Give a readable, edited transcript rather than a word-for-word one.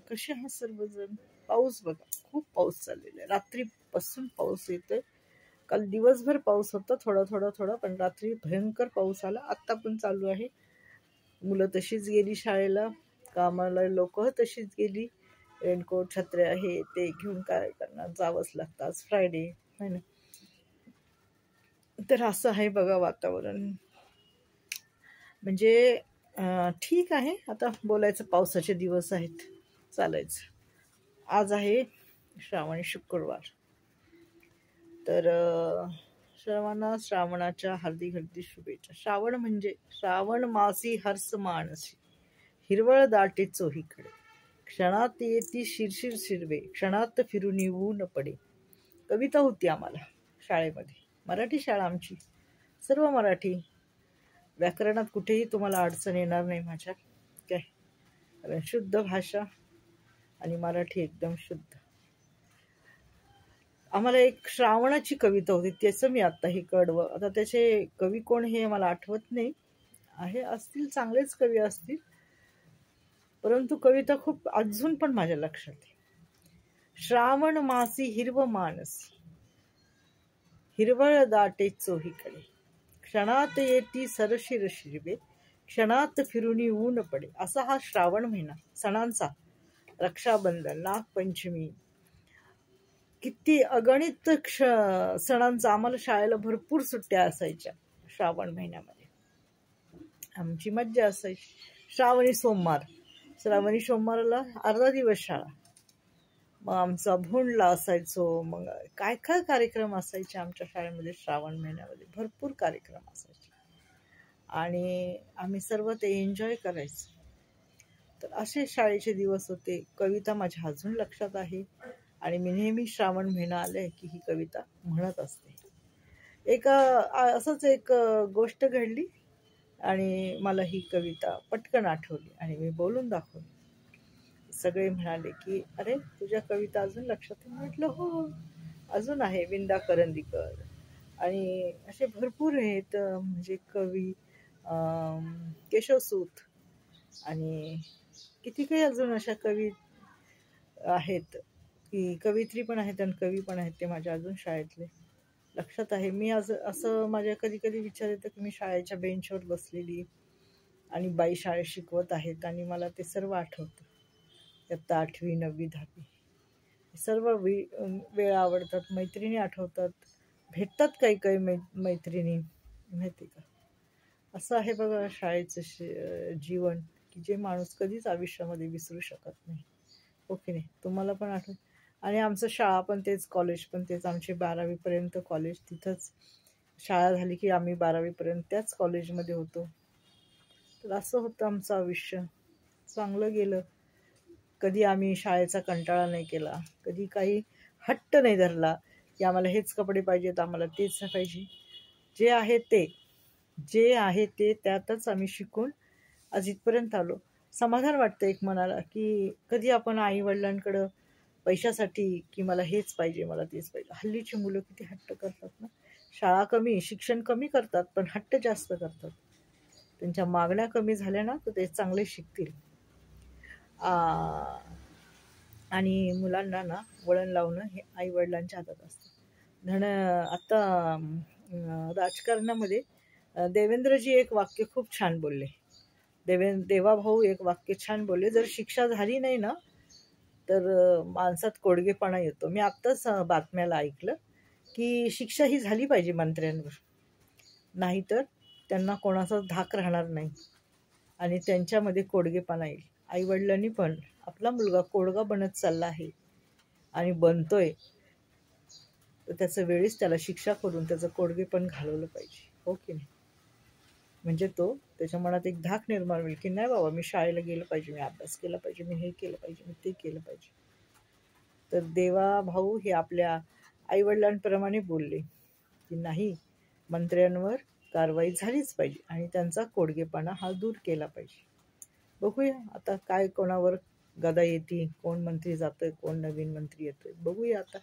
कसे आहात सर्वजण? पाऊस बघा, खूप पाऊस चाललेला आहे. रात्रीपासून पाऊस येतोय. काल दिवसभर पाऊस होता, थोडा थोडा थोडा, पण रात्री भयंकर पाऊस आला. आत्ता पण चालू आहे. मुलं तशीच गेली शाळेला, कामाला लोक तशीच गेली. रेनकोट छत्र्या हे ते घेऊन काय करणार, जावंच लागतं. आज फ्रायडे आहे ना. तर असं आहे बघा वातावरण. म्हणजे ठीक आहे, आता बोलायचं पावसाचे दिवस आहेत, चालायचं. आज आहे श्रावणी शुक्रवार. तर सर्वांना श्रावणाच्या हार्दिक हार्दिक शुभेच्छा. श्रावण म्हणजे श्रावण मासी हर्ष मानसी, हिरवळ दाटे चोहीकडे, क्षणात येती शिरशिर शिरवे, क्षणात फिरून ऊन पडे. कविता होती आम्हाला शाळेमध्ये. मराठी शाळा आमची, सर्व मराठी. व्याकरणात कुठेही तुम्हाला अडचण येणार नाही माझ्या, काय, कारण शुद्ध भाषा आणि मराठी एकदम शुद्ध. आम्हाला एक श्रावणाची कविता होती, त्याचं मी आत्ता हे कडवं. आता त्याचे कवी कोण हे मला आठवत नाही आहे. असतील, चांगलेच कवी असतील, परंतु कविता खूप अजून पण माझ्या लक्षात आहे. श्रावण मासी हिरव मानसी, हिरवळ दाटे चोहीकडे, क्षणात येती सरशिर शिरवे, क्षणात फिरून ऊन पडे. असा हा श्रावण महिना सणांचा. रक्षाबंधन, नागपंचमी, किती अगणित सणांचा. आम्हाला शाळेला भरपूर सुट्ट्या असायच्या श्रावण महिन्यामध्ये. आमची मज्जा असायची. श्रावणी सोमवाराला अर्धा दिवस शाळा, मग आमचा भोंडला असायचो. मग काय काय कार्यक्रम असायचे आमच्या शाळेमध्ये. श्रावण महिन्यामध्ये भरपूर कार्यक्रम असायचे आणि आम्ही सर्व ते एन्जॉय करायचो. तर असे शाळेचे दिवस होते. कविता माझ्या अजून लक्षात आहे आणि मी नेहमी श्रावण महिना आले की ही कविता म्हणत असते. असंच एक गोष्ट घडली आणि मला ही कविता पटकन आठवली आणि मी बोलून दाखवली. सगळे म्हणाले की अरे, तुझ्या कविता अजून लक्षात आहे? म्हटलं हो, अजून आहे. विंदा करंदीकर आणि असे भरपूर आहेत, म्हणजे कवी, केशवसूत आणि किती काही अजून अशा कवी आहेत की कवित्री पण आहेत आणि कवी पण आहेत. ते माझ्या अजून शाळेतले लक्षात आहे. मी असं माझ्या कधी कधी विचार येतं की मी शाळेच्या बेंचवर बसलेली आणि बाई शाळेत शिकवत आहेत आणि मला ते सर्व आठवतं. इयत्ता 8वी 9वी 10वी सर्व वेळ आवडतात. मैत्रिणी आठवतात, भेटतात काही काही मैत्रिणी, माहिती का. असं आहे बघा शाळेचं जीवन की जे माणूस कधीच आयुष्यामध्ये विसरू शकत नाही. हो की नाही? तुम्हाला पण आठवत. आणि आमचं शाळा पण तेच, कॉलेज पण तेच. आमचे 12वीपर्यंत कॉलेज तिथंच. शाळा झाली की आम्ही 12वीपर्यंत त्याच कॉलेजमध्ये होतो. तर असं होतं आमचं आयुष्य. चांगलं गेलं. कधी आम्ही शाळेचा कंटाळा नाही केला, कधी काही हट्ट नाही धरला की आम्हाला हेच कपडे पाहिजेत, आम्हाला तेच पाहिजे. जे आहे ते त्यातच आम्ही शिकून आज इथपर्यंत आलो. समाधान वाटतं एक मनाला की कधी आपण आईवडिलांकडं पैशासाठी की मला हेच पाहिजे, मला तेच पाहिजे. हल्लीची मुलं किती हट्ट करतात ना. शाळा कमी, शिक्षण कमी करतात, पण हट्ट जास्त करतात. त्यांच्या मागण्या कमी झाल्या ना तर ते चांगले शिकतील. आणि मुलांना ना वळण लावणं हे आईवडिलांच्या हातात असतं. आता राजकारणामध्ये देवेंद्रजी एक वाक्य खूप छान बोलले. देवाभाऊ एक वाक्य छान बोलले. जर शिक्षा झाली नाही ना तर माणसात कोडगेपणा येतो. मी आत्ताच बातम्याला ऐकलं की शिक्षा ही झाली पाहिजे मंत्र्यांवर, नाहीतर त्यांना कोणाचाच धाक राहणार नाही आणि त्यांच्यामध्ये कोडगेपणा येईल. आईवडिलांनी पण आपला मुलगा कोडगा बनत चालला आहे आणि बनतोय, तर त्याचं वेळीच त्याला शिक्षा करून त्याचं कोडगेपण घालवलं पाहिजे. हो की नाही? म्हणजे त्याच्या मनात एक धाक निर्माण होईल की नाही बाबा, मी शाळेला गेलं पाहिजे, मी अभ्यास केला पाहिजे, मी हे केलं पाहिजे, मी ते केलं पाहिजे. तर देवा भाऊ हे आपल्या आईवडिलांप्रमाणे बोलले की नाही, मंत्र्यांवर कारवाई झालीच पाहिजे आणि त्यांचा कोडगेपणा हा दूर केला पाहिजे. बघूया आता काय, कोणावर गदा येते, कोण मंत्री जातोय, कोण नवीन मंत्री येतोय, बघूया आता.